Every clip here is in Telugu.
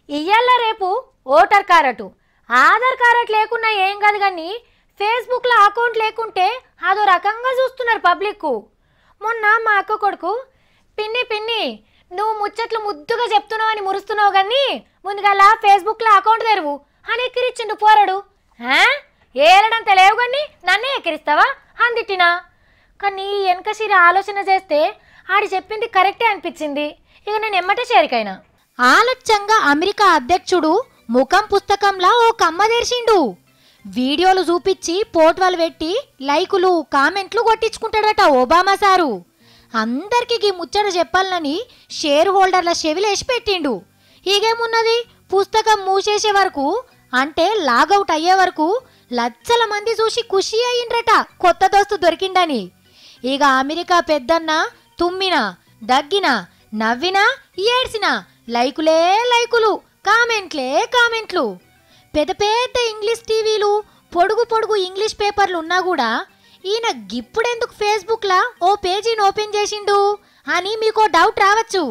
ఇయ్యాల రేపు ఓటర్ కార్డు ఆధార్ కార్డు లేకున్నా ఏం కాదు కానీ ఫేస్బుక్లో అకౌంట్ లేకుంటే అదో రకంగా చూస్తున్నారు పబ్లిక్. మొన్న మా అక్క కొడుకు పిన్ని పిన్ని నువ్వు ముచ్చట్లు ముద్దుగా చెప్తున్నావు అని మురుస్తున్నావు కానీ ముందుగాల ఫేస్బుక్లో అకౌంట్ తెరువు అని ఎక్కిరిచ్చిండు పోరడు. ఏలడంత లేవు కానీ నన్నే ఎక్కిరిస్తావా అందిట్టినా. కానీ వెనకసిరి ఆలోచన చేస్తే ఆడి చెప్పింది కరెక్టే అనిపించింది. ఇక నేను ఎమ్మటే చేరికైనా. ఆలస్యంగా అమెరికా అధ్యక్షుడు ముఖం పుస్తకంలా ఓ కమ్మ తెరిచిండు. వీడియోలు చూపించి పోర్ట్వల్ పెట్టి లైకులు కామెంట్లు కొట్టించుకుంటాడట ఒబామా సారు. అందరికి ముచ్చట చెప్పాలని షేర్ హోల్డర్ల చెవిలేసి పెట్టిండు. ఇగేమున్నది, పుస్తకం మూసేసే వరకు అంటే లాగౌట్ అయ్యే వరకు లక్షల మంది చూసి ఖుషి అయ్యిండ్రట కొత్త దోస్తు దొరికిండని. ఇక అమెరికా పెద్దన్న తుమ్మినా దగ్గినా నవ్వినా ఏడ్చినా లైకులే లైకులు కామెంట్లే కామెంట్లు. పెద్ద పెద్ద ఇంగ్లీష్ టీవీలు పొడుగు పొడుగు ఇంగ్లీష్ పేపర్లు ఉన్నా కూడా ఈయన గిప్పుడెందుకు ఫేస్బుక్లా ఓ పేజీని ఓపెన్ చేసిండు అని మీకో డౌట్ రావచ్చు.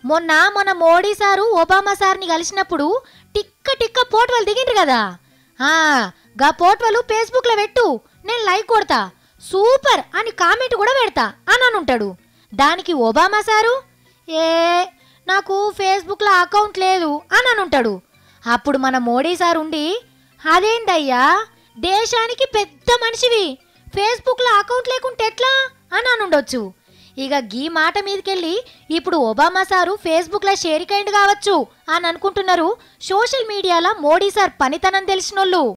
మొన్న మోడీ సారు ఒబామా సార్ని కలిసినప్పుడు టిక్క టిక్క పోర్ట్వల్ దిగిండ్రు కదా. గా పోర్ట్వల్ ఫేస్బుక్లో పెట్టు, నేను లైక్ కొడతా, సూపర్ అని కామెంట్ కూడా పెడతా అని అనుంటాడు. దానికి ఒబామా సారు నాకు ఫేస్బుక్లో అకౌంట్ లేదు అని అనుంటాడు. అప్పుడు మన మోడీ సార్ ఉండి అదేందయ్యా దేశానికి పెద్ద మనిషివి ఫేస్బుక్లో అకౌంట్ లేకుంటే ఎట్లా అని అనుండొచ్చు. ఇక గీ మాట మీదకెళ్ళి ఇప్పుడు ఒబామా సారు ఫేస్బుక్లో షేరికైండ్ కావచ్చు అని అనుకుంటున్నారు సోషల్ మీడియాలో మోడీ సార్ పనితనం తెలిసినోళ్ళు.